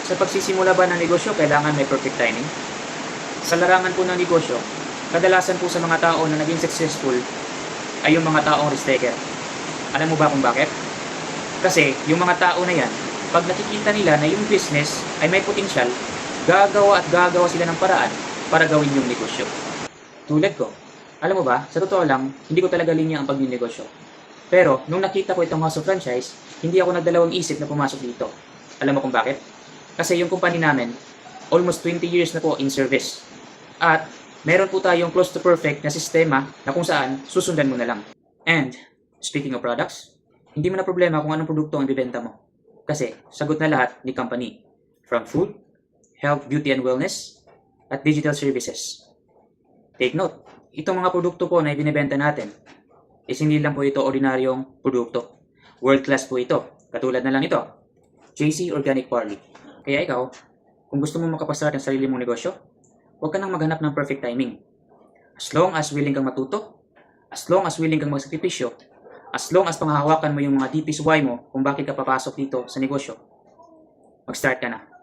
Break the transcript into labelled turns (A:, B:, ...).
A: Sa pagsisimula ba ng negosyo, kailangan may perfect timing? Sa larangan po ng negosyo, kadalasan po sa mga tao na naging successful ay yung mga taong risk taker. Alam mo ba kung bakit? Kasi yung mga tao na yan, pag nakikita nila na yung business ay may potensyal, gagawa at gagawa sila ng paraan para gawin yung negosyo. Tulad ko, alam mo ba, sa totoo lang, hindi ko talaga linya ang pagninegosyo. Pero, nung nakita ko itong House of Franchise, hindi ako nagdalawang isip na pumasok dito. Alam mo kung bakit? Kasi yung company namin, almost 20 years na po in service. At meron po tayong close to perfect na sistema na kung saan susundan mo na lang. And, speaking of products, hindi mo na problema kung anong produkto ang ibibenta mo. Kasi, sagot na lahat ni company. From food, health, beauty and wellness, at digital services. Take note, itong mga produkto po na ibinibenta natin, is hindi lang po ito ordinaryong produkto. World class po ito. Katulad na lang ito, JC Organic Barley. Kaya ikaw, kung gusto mo makapastart ng sarili mong negosyo, huwag ka nang maghanap ng perfect timing. As long as willing kang matuto, as long as willing kang magsakripisyo, as long as panghahawakan mo yung mga DPs why mo kung bakit ka papasok dito sa negosyo, mag-start ka na.